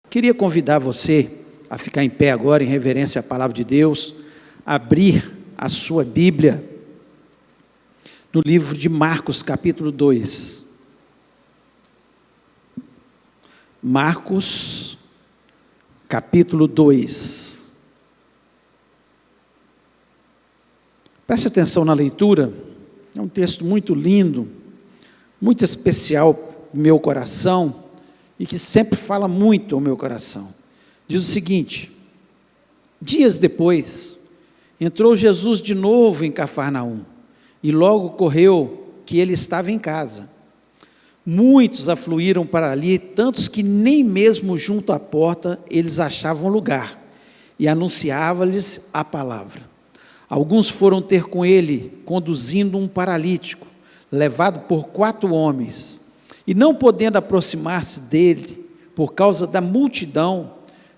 Queria convidar você a ficar em pé agora, em reverência à palavra de Deus, abrir a sua Bíblia no livro de Marcos, capítulo 2. Marcos, capítulo 2. Preste atenção na leitura, é um texto muito lindo, muito especial no meu coração, e que sempre fala muito ao meu coração. Diz o seguinte: dias depois, entrou Jesus de novo em Cafarnaum, e logo correu que ele estava em casa. Muitos afluíram para ali, tantos que nem mesmo junto à porta eles achavam lugar, e anunciava-lhes a palavra. Alguns foram ter com ele, conduzindo um paralítico, levado por 4 homens, e não podendo aproximar-se dele, por causa da multidão,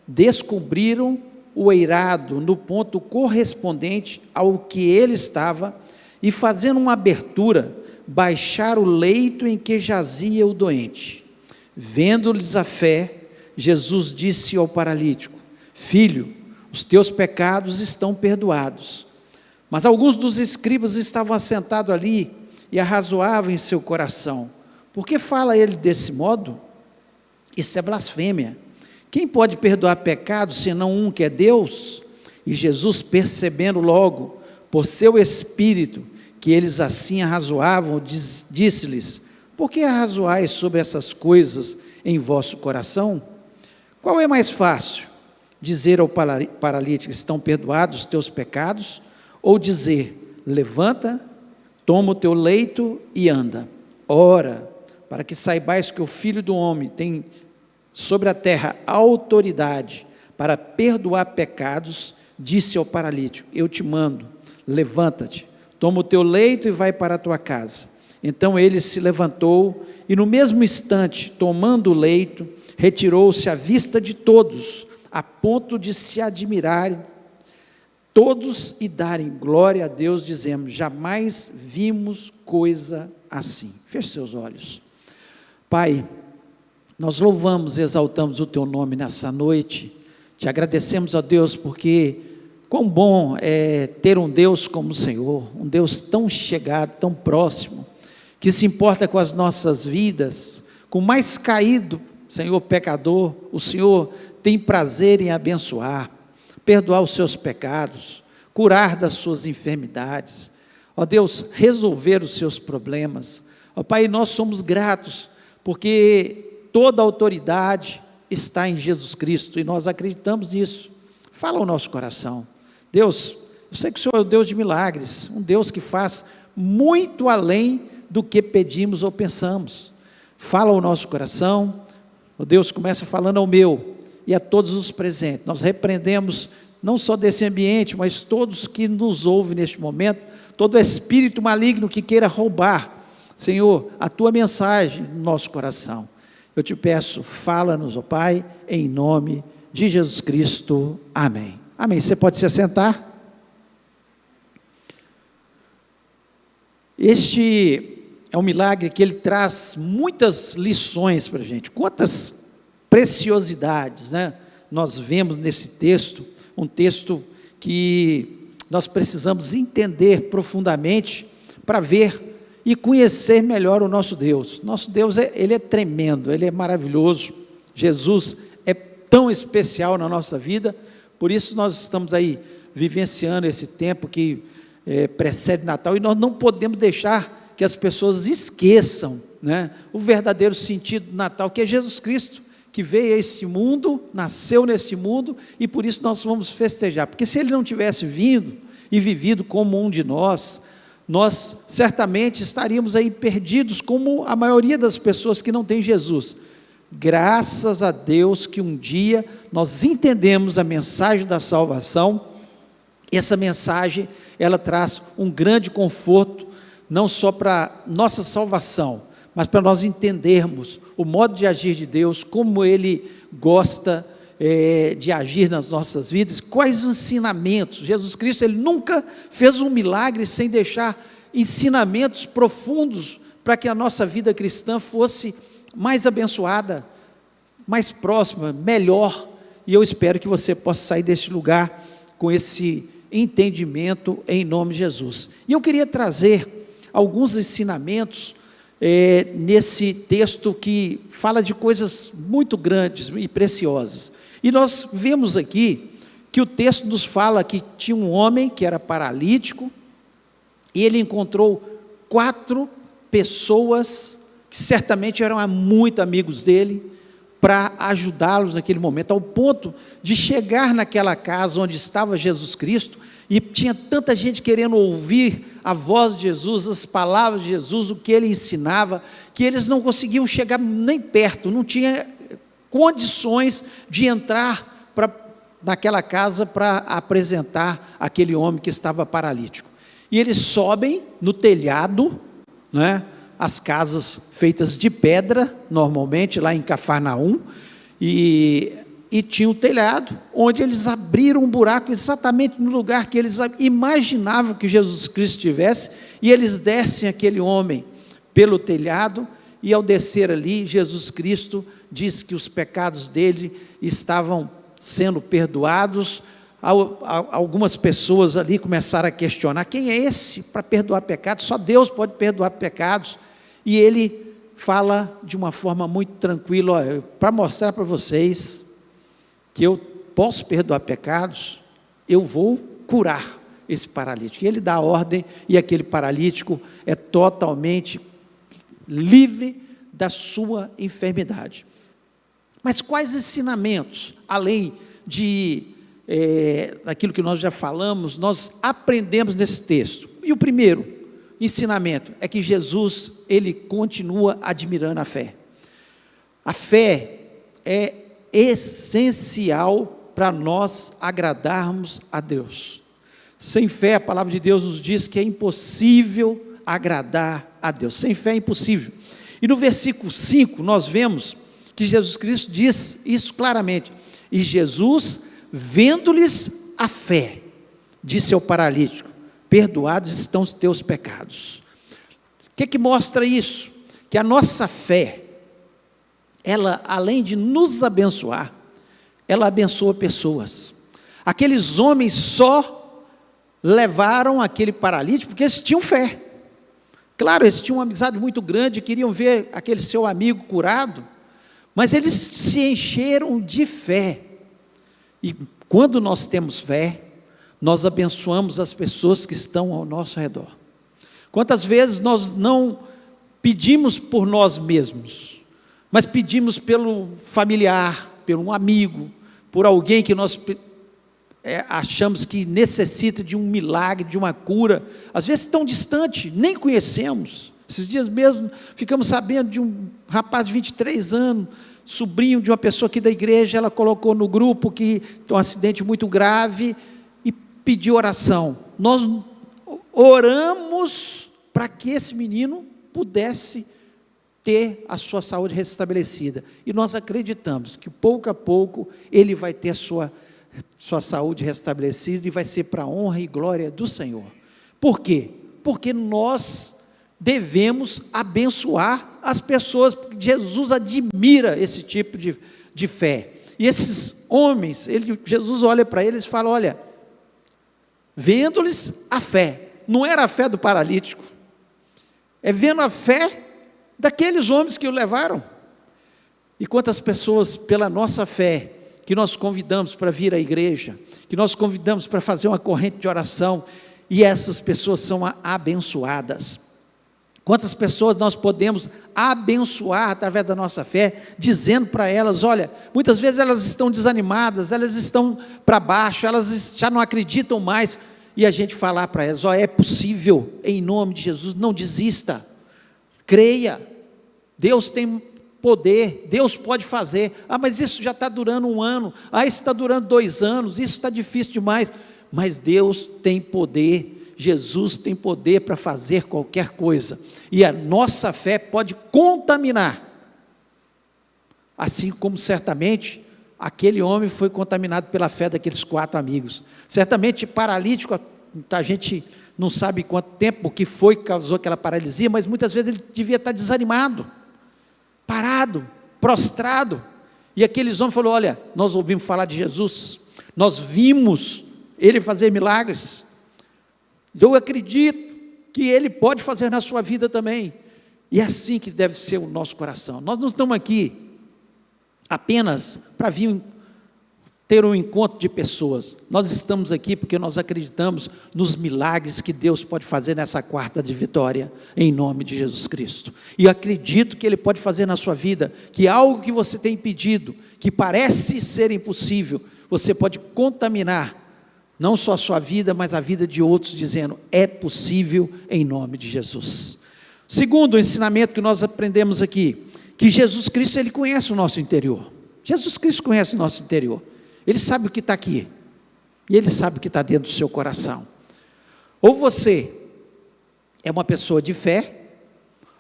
descobriram o eirado no ponto correspondente ao que ele estava, e fazendo uma abertura, baixaram o leito em que jazia o doente. Vendo-lhes a fé, Jesus disse ao paralítico: filho, os teus pecados estão perdoados. Mas alguns dos escribas estavam assentados ali, e arrazoavam em seu coração: por que fala ele desse modo? Isso é blasfêmia. Quem pode perdoar pecados, senão um que é Deus? E Jesus, percebendo logo, por seu espírito, que eles assim arrazoavam, disse-lhes: por que arrazoais sobre essas coisas em vosso coração? Qual é mais fácil? Dizer ao paralítico: estão perdoados os teus pecados? Ou dizer: levanta, toma o teu leito e anda? Ora, para que saibais que o Filho do Homem tem sobre a terra autoridade para perdoar pecados, disse ao paralítico: eu te mando, levanta-te, toma o teu leito e vai para a tua casa. Então ele se levantou, e no mesmo instante, tomando o leito, retirou-se à vista de todos, a ponto de se admirarem todos e darem glória a Deus, dizendo: jamais vimos coisa assim. Feche seus olhos. Pai, nós louvamos e exaltamos o teu nome nessa noite, te agradecemos, ó Deus, porque quão bom é ter um Deus como o Senhor, um Deus tão chegado, tão próximo, que se importa com as nossas vidas, com o mais caído, Senhor, pecador, o Senhor tem prazer em abençoar, perdoar os seus pecados, curar das suas enfermidades, ó Deus, resolver os seus problemas. Ó Pai, nós somos gratos, porque toda a autoridade está em Jesus Cristo, e nós acreditamos nisso. Fala ao nosso coração. Deus, eu sei que o Senhor é o Deus de milagres, um Deus que faz muito além do que pedimos ou pensamos. Fala ao nosso coração. Ó Deus, começa falando ao meu e a todos os presentes. Nós repreendemos não só desse ambiente, mas todos que nos ouvem neste momento, todo espírito maligno que queira roubar, Senhor, a tua mensagem no nosso coração. Eu te peço, fala-nos, ó Pai, em nome de Jesus Cristo. Amém. Amém. Você pode se assentar? Este é um milagre que ele traz muitas lições para a gente. Quantas preciosidades, né, nós vemos nesse texto, um texto que nós precisamos entender profundamente para ver e conhecer melhor o nosso Deus. Nosso Deus, ele é tremendo, ele é maravilhoso. Jesus é tão especial na nossa vida, por isso nós estamos aí vivenciando esse tempo que precede Natal, e nós não podemos deixar que as pessoas esqueçam, né, o verdadeiro sentido do Natal, que é Jesus Cristo, que veio a esse mundo, nasceu nesse mundo, e por isso nós vamos festejar, porque se ele não tivesse vindo e vivido como um de nós certamente estaríamos aí perdidos, como a maioria das pessoas que não tem Jesus. Graças a Deus que um dia nós entendemos a mensagem da salvação. Essa mensagem, ela traz um grande conforto, não só para nossa salvação, mas para nós entendermos o modo de agir de Deus, como Ele gosta de agir nas nossas vidas, quais ensinamentos. Jesus Cristo, Ele nunca fez um milagre sem deixar ensinamentos profundos, para que a nossa vida cristã fosse mais abençoada, mais próxima, melhor, e eu espero que você possa sair deste lugar com esse entendimento em nome de Jesus. E eu queria trazer alguns ensinamentos nesse texto que fala de coisas muito grandes e preciosas. E nós vemos aqui que o texto nos fala que tinha um homem que era paralítico, e ele encontrou 4 pessoas que certamente eram muito amigos dele, para ajudá-los naquele momento, ao ponto de chegar naquela casa onde estava Jesus Cristo, e tinha tanta gente querendo ouvir a voz de Jesus, as palavras de Jesus, o que ele ensinava, que eles não conseguiam chegar nem perto, não tinha condições de entrar naquela casa para apresentar aquele homem que estava paralítico. E eles sobem no telhado, né? As casas feitas de pedra, normalmente, lá em Cafarnaum, e tinha um telhado, onde eles abriram um buraco exatamente no lugar que eles imaginavam que Jesus Cristo estivesse, e eles descem aquele homem pelo telhado, e ao descer ali, Jesus Cristo diz que os pecados dele estavam sendo perdoados. Algumas pessoas ali começaram a questionar, quem é esse para perdoar pecados? Só Deus pode perdoar pecados. E ele fala de uma forma muito tranquila, para mostrar para vocês que eu posso perdoar pecados, eu vou curar esse paralítico. E ele dá a ordem, e aquele paralítico é totalmente livre da sua enfermidade. Mas quais ensinamentos, além de daquilo que nós já falamos, nós aprendemos nesse texto? E o primeiro ensinamento é que Jesus, ele continua admirando a fé. A fé é essencial para nós agradarmos a Deus. Sem fé, a palavra de Deus nos diz que é impossível agradar a Deus. Sem fé é impossível. E no versículo 5, nós vemos que Jesus Cristo diz isso claramente. E Jesus, vendo-lhes a fé, disse ao paralítico: perdoados estão os teus pecados. O que mostra isso? Que a nossa fé, ela, além de nos abençoar, ela abençoa pessoas. Aqueles homens só levaram aquele paralítico porque eles tinham fé. Claro, eles tinham uma amizade muito grande, queriam ver aquele seu amigo curado, mas eles se encheram de fé. E quando nós temos fé, nós abençoamos as pessoas que estão ao nosso redor. Quantas vezes nós não pedimos por nós mesmos, mas pedimos pelo familiar, por um amigo, por alguém que nós achamos que necessita de um milagre, de uma cura, às vezes tão distante, nem conhecemos. Esses dias mesmo, ficamos sabendo de um rapaz de 23 anos, sobrinho de uma pessoa aqui da igreja, ela colocou no grupo que tem um acidente muito grave, pediu oração. Nós oramos para que esse menino pudesse ter a sua saúde restabelecida, e nós acreditamos que pouco a pouco ele vai ter a sua saúde restabelecida, e vai ser para a honra e glória do Senhor. Por quê? Porque nós devemos abençoar as pessoas, porque Jesus admira esse tipo de fé, e esses homens, Jesus olha para eles e fala: olha, vendo-lhes a fé, não era a fé do paralítico, é vendo a fé daqueles homens que o levaram. E quantas pessoas, pela nossa fé, que nós convidamos para vir à igreja, que nós convidamos para fazer uma corrente de oração, e essas pessoas são abençoadas. Quantas pessoas nós podemos abençoar através da nossa fé, dizendo para elas: olha, muitas vezes elas estão desanimadas, elas estão para baixo, elas já não acreditam mais, e a gente falar para elas: ó, é possível, em nome de Jesus, não desista, creia, Deus tem poder, Deus pode fazer. Ah, mas isso já está durando 1 ano, ah, isso está durando 2 anos, isso está difícil demais, mas Deus tem poder, Jesus tem poder para fazer qualquer coisa, e a nossa fé pode contaminar, assim como certamente aquele homem foi contaminado pela fé daqueles 4 amigos. Certamente paralítico, a gente não sabe quanto tempo que foi que causou aquela paralisia, mas muitas vezes ele devia estar desanimado, parado, prostrado, E aqueles homens falaram: olha, nós ouvimos falar de Jesus, nós vimos Ele fazer milagres, eu acredito que Ele pode fazer na sua vida também. E é assim que deve ser o nosso coração. Nós não estamos aqui apenas para vir ter um encontro de pessoas, nós estamos aqui porque nós acreditamos nos milagres que Deus pode fazer nessa quarta de vitória, em nome de Jesus Cristo. E eu acredito que Ele pode fazer na sua vida, que algo que você tem pedido, que parece ser impossível, você pode contaminar, não só a sua vida, mas a vida de outros, dizendo: é possível em nome de Jesus. Segundo o ensinamento que nós aprendemos aqui, que Jesus Cristo, Ele conhece o nosso interior. Jesus Cristo conhece o nosso interior. Ele sabe o que está aqui, e Ele sabe o que está dentro do seu coração. Ou você é uma pessoa de fé,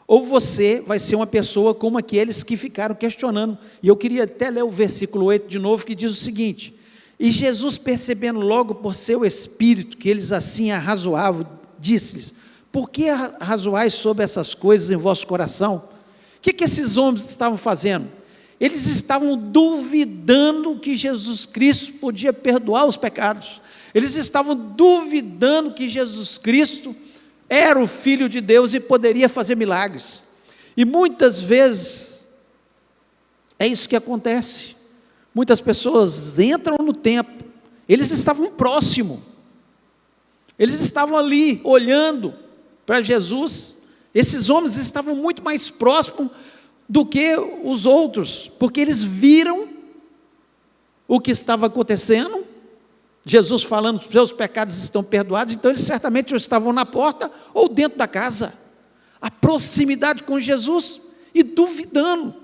ou você vai ser uma pessoa como aqueles que ficaram questionando. E eu queria até ler o versículo 8 de novo, que diz o seguinte: e Jesus, percebendo logo por seu espírito que eles assim arrazoavam, disse-lhes: por que arrazoais sobre essas coisas em vosso coração? O que esses homens estavam fazendo? Eles estavam duvidando que Jesus Cristo podia perdoar os pecados. Eles estavam duvidando que Jesus Cristo era o Filho de Deus e poderia fazer milagres. E muitas vezes é isso que acontece. Muitas pessoas entram no templo, eles estavam próximos, eles estavam ali olhando para Jesus. Esses homens estavam muito mais próximos do que os outros, porque eles viram o que estava acontecendo, Jesus falando: os seus pecados estão perdoados. Então eles certamente ou estavam na porta ou dentro da casa, a proximidade com Jesus, e duvidando.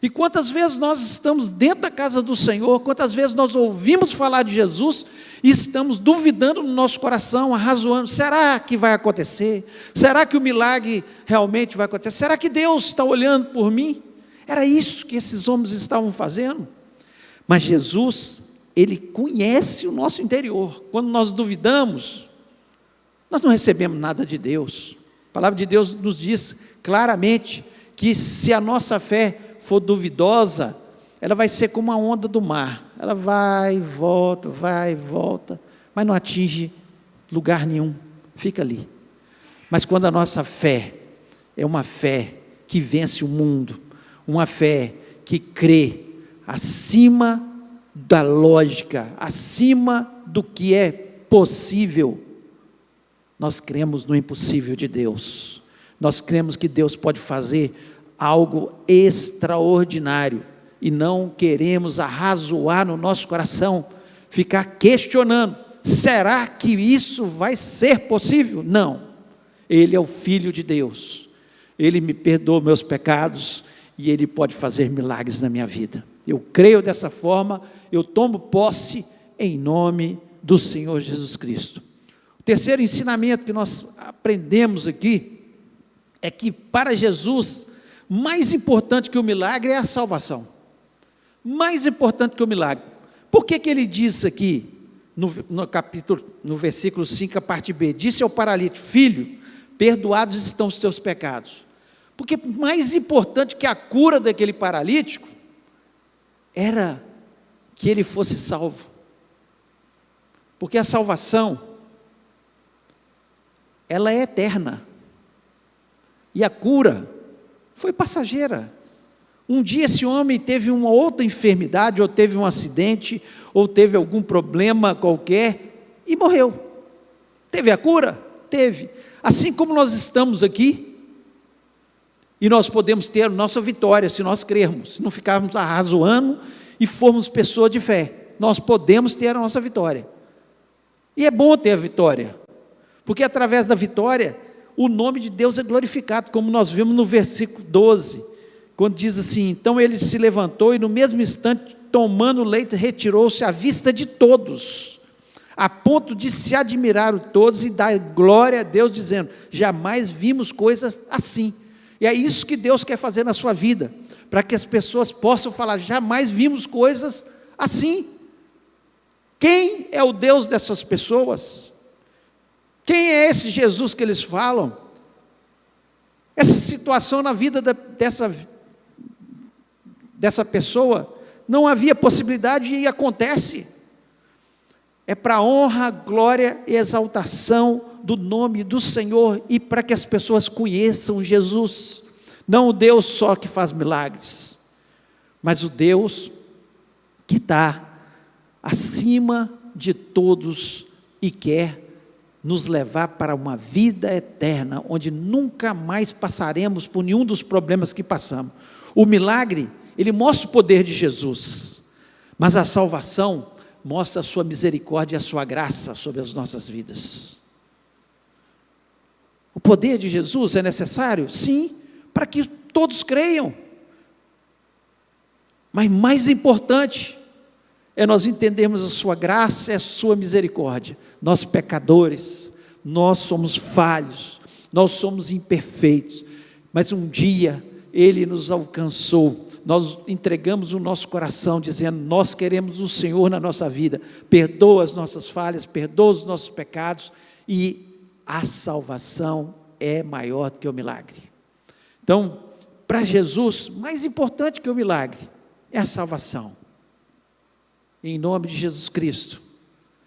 E quantas vezes nós estamos dentro da casa do Senhor, quantas vezes nós ouvimos falar de Jesus e estamos duvidando no nosso coração, arrazoando: será que vai acontecer? Será que o milagre realmente vai acontecer? Será que Deus está olhando por mim? Era isso que esses homens estavam fazendo. Mas Jesus, Ele conhece o nosso interior. Quando nós duvidamos, nós não recebemos nada de Deus. A palavra de Deus nos diz claramente que se a nossa fé for duvidosa, ela vai ser como a onda do mar, ela vai e volta, mas não atinge lugar nenhum, fica ali. Mas quando a nossa fé é uma fé que vence o mundo, uma fé que crê acima da lógica, acima do que é possível, nós cremos no impossível de Deus, nós cremos que Deus pode fazer algo extraordinário, e não queremos arrazoar no nosso coração, ficar questionando: será que isso vai ser possível? Não, Ele é o Filho de Deus, Ele me perdoa meus pecados, e Ele pode fazer milagres na minha vida. Eu creio dessa forma, eu tomo posse em nome do Senhor Jesus Cristo. O terceiro ensinamento que nós aprendemos aqui, é que para Jesus, mais importante que o milagre é a salvação, mais importante que o milagre. Por que ele diz aqui, no versículo 5, a parte B, disse ao paralítico: filho, perdoados estão os teus pecados? Porque mais importante que a cura daquele paralítico, era que ele fosse salvo, porque a salvação, ela é eterna, e a cura foi passageira. Um dia esse homem teve uma outra enfermidade, ou teve um acidente, ou teve algum problema qualquer, e morreu. Teve a cura? Teve. Assim como nós estamos aqui, e nós podemos ter a nossa vitória, se nós crermos, se não ficarmos arrazoando, e formos pessoas de fé, nós podemos ter a nossa vitória. E é bom ter a vitória, porque através da vitória, o nome de Deus é glorificado, como nós vimos no versículo 12, quando diz assim: então ele se levantou e no mesmo instante, tomando o leito, retirou-se à vista de todos, a ponto de se admirar todos e dar glória a Deus, dizendo: jamais vimos coisa assim. E é isso que Deus quer fazer na sua vida, para que as pessoas possam falar: jamais vimos coisas assim. Quem é o Deus dessas pessoas? Quem é esse Jesus que eles falam? Essa situação na vida dessa pessoa não havia possibilidade e acontece. É para a honra, glória e exaltação do nome do Senhor e para que as pessoas conheçam Jesus, não o Deus só que faz milagres, mas o Deus que está acima de todos e quer nos levar para uma vida eterna, onde nunca mais passaremos por nenhum dos problemas que passamos. O milagre, ele mostra o poder de Jesus, mas a salvação mostra a sua misericórdia e a sua graça sobre as nossas vidas. O poder de Jesus é necessário? Sim, para que todos creiam, mas mais importante é nós entendermos a sua graça e a sua misericórdia. Nós pecadores, nós somos falhos, nós somos imperfeitos, mas um dia Ele nos alcançou, nós entregamos o nosso coração, dizendo, nós queremos o Senhor na nossa vida, perdoa as nossas falhas, perdoa os nossos pecados, e a salvação é maior do que o milagre. Então, para Jesus, mais importante que o milagre, é a salvação, em nome de Jesus Cristo.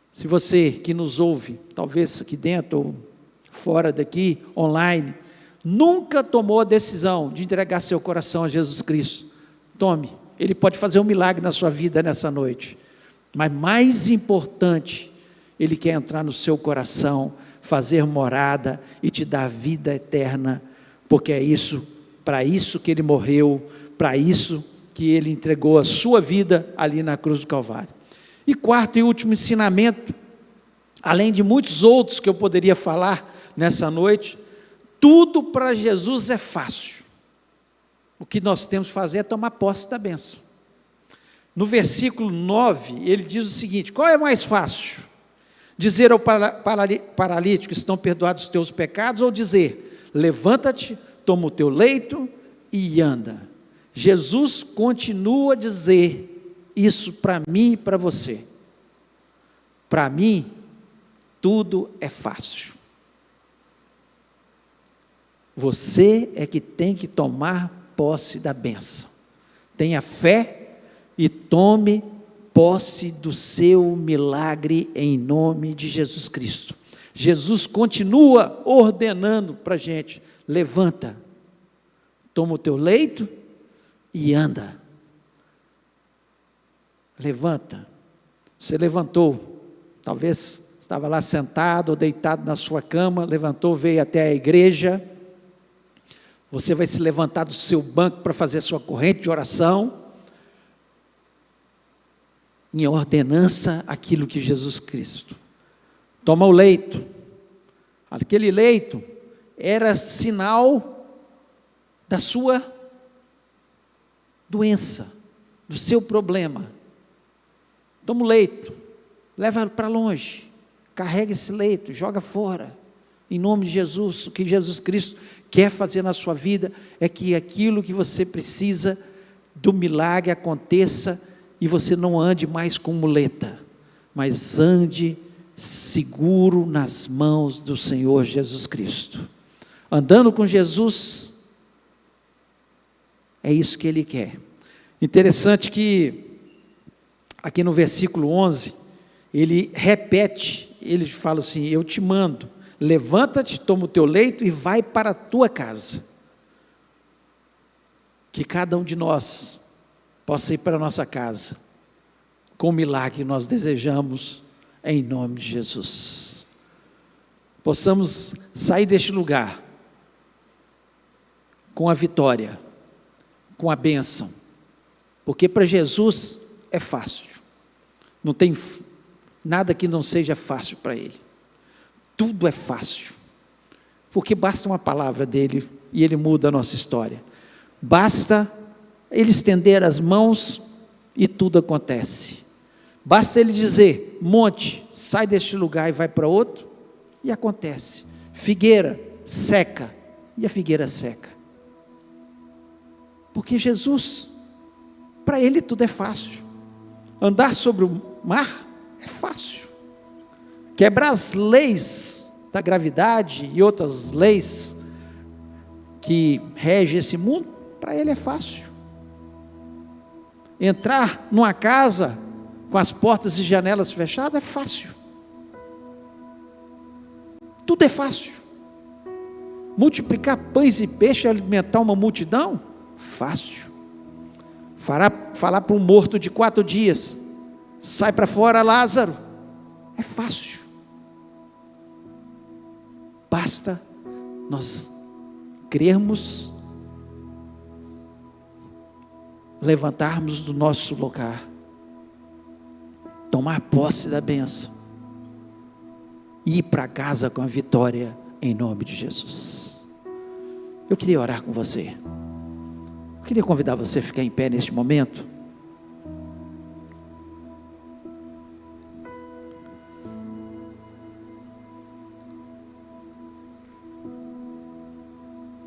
Se você que nos ouve, talvez aqui dentro ou fora daqui, online, nunca tomou a decisão de entregar seu coração a Jesus Cristo, tome, Ele pode fazer um milagre na sua vida nessa noite, mas mais importante, Ele quer entrar no seu coração, fazer morada e te dar vida eterna, porque é isso, para isso que Ele morreu, para isso que Ele entregou a sua vida ali na cruz do Calvário. E quarto e último ensinamento, além de muitos outros que eu poderia falar nessa noite, tudo para Jesus é fácil. O que nós temos que fazer é tomar posse da bênção. No versículo 9, ele diz o seguinte: qual é mais fácil? Dizer ao paralítico, estão perdoados os teus pecados, ou dizer, levanta-te, toma o teu leito e anda? Jesus continua a dizer isso para mim e para você. Para mim, tudo é fácil. Você é que tem que tomar posse da bênção. Tenha fé e tome posse do seu milagre em nome de Jesus Cristo. Jesus continua ordenando para a gente: levanta, toma o teu leito e anda. Levanta. Você levantou, talvez estava lá sentado ou deitado na sua cama, levantou, veio até a igreja. Você vai se levantar do seu banco para fazer a sua corrente de oração, em ordenança àquilo que Jesus Cristo. Toma o leito. Aquele leito era sinal da sua doença, do seu problema. Toma o leito, leva para longe, carrega esse leito, joga fora, em nome de Jesus. O que Jesus Cristo quer fazer na sua vida é que aquilo que você precisa do milagre aconteça e você não ande mais com muleta, mas ande seguro nas mãos do Senhor Jesus Cristo. Andando com Jesus, é isso que Ele quer. Interessante que aqui no versículo 11, ele repete, ele fala assim: eu te mando, levanta-te, toma o teu leito e vai para a tua casa. Que cada um de nós possa ir para a nossa casa, com o milagre que nós desejamos, em nome de Jesus. Possamos sair deste lugar, com a vitória, com a bênção, porque para Jesus é fácil, não tem nada que não seja fácil para Ele, tudo é fácil, porque basta uma palavra dEle, e Ele muda a nossa história, basta Ele estender as mãos, e tudo acontece, basta Ele dizer, monte, sai deste lugar e vai para outro, e acontece, figueira, seca, e a figueira seca, porque Jesus, para Ele tudo é fácil, andar sobre o mar é fácil, quebrar as leis da gravidade e outras leis que regem esse mundo, para Ele é fácil, Entrar numa casa com as portas e janelas fechadas é fácil. Tudo é fácil. Multiplicar pães e peixes e alimentar uma multidão? Fácil. Falar para um morto de 4 dias, sai para fora, Lázaro, é fácil. Basta nós crermos, levantarmos do nosso lugar, tomar posse da bênção e ir para casa com a vitória em nome de Jesus. Eu queria orar com você. Eu queria convidar você a ficar em pé neste momento.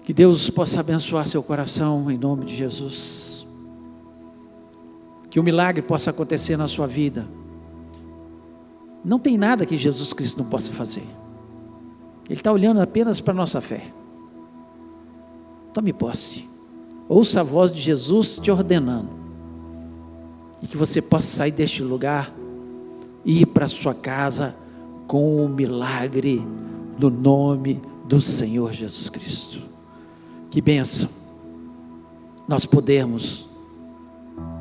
Que Deus possa abençoar seu coração em nome de Jesus. Que o milagre possa acontecer na sua vida. Não tem nada que Jesus Cristo não possa fazer. Ele está olhando apenas para a nossa fé. Tome posse. Ouça a voz de Jesus te ordenando. E que você possa sair deste lugar e ir para a sua casa com o milagre no nome do Senhor Jesus Cristo. Que bênção nós podemos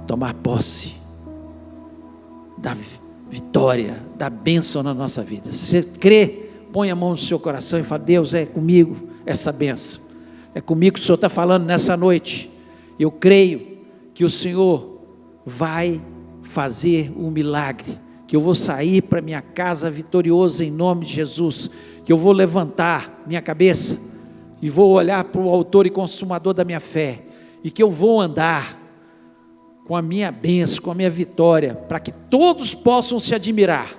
tomar posse da vitória, da bênção na nossa vida. Se crê, põe a mão no seu coração e fala: Deus, é comigo essa bênção, é comigo que o Senhor está falando nessa noite. Eu creio que o Senhor vai fazer um milagre, que eu vou sair para minha casa vitorioso em nome de Jesus, que eu vou levantar minha cabeça e vou olhar para o autor e consumador da minha fé, e que eu vou andar com a minha bênção, com a minha vitória, para que todos possam se admirar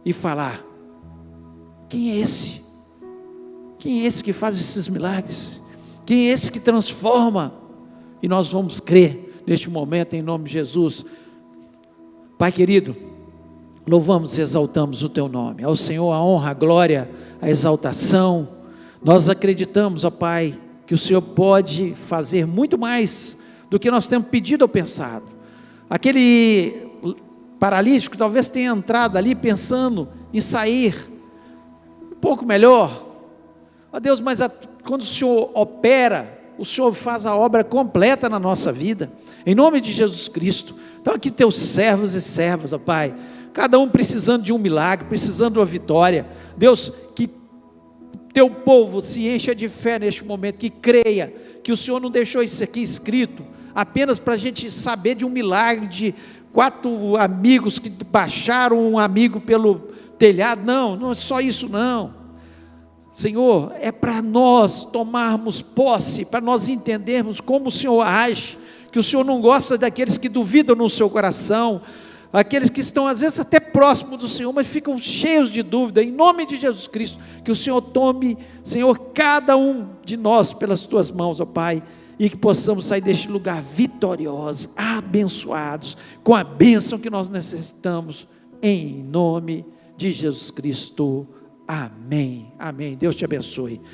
e falar: quem é esse? Quem é esse que faz esses milagres? Quem é esse que transforma? E nós vamos crer neste momento em nome de Jesus. Pai querido, louvamos e exaltamos o teu nome. Ao Senhor a honra, a glória, a exaltação. Nós acreditamos, ó Pai, que o Senhor pode fazer muito mais do que nós temos pedido ou pensado. Aquele paralítico talvez tenha entrado ali pensando em sair um pouco melhor. Ó Deus, mas quando o Senhor opera, o Senhor faz a obra completa na nossa vida, em nome de Jesus Cristo. Então aqui teus servos e servas, ó Pai, cada um precisando de um milagre, precisando de uma vitória. Deus, que teu povo se encha de fé neste momento, que creia que o Senhor não deixou isso aqui escrito apenas para a gente saber de um milagre de 4 amigos que baixaram um amigo pelo telhado. Não, não é só isso não. Senhor, é para nós tomarmos posse, para nós entendermos como o Senhor age, que o Senhor não gosta daqueles que duvidam no seu coração, aqueles que estão às vezes até próximos do Senhor, mas ficam cheios de dúvida. Em nome de Jesus Cristo, que o Senhor tome, Senhor, cada um de nós pelas tuas mãos, ó Pai, e que possamos sair deste lugar vitoriosos, abençoados, com a bênção que nós necessitamos, em nome de Jesus Cristo. Amém, amém. Deus te abençoe.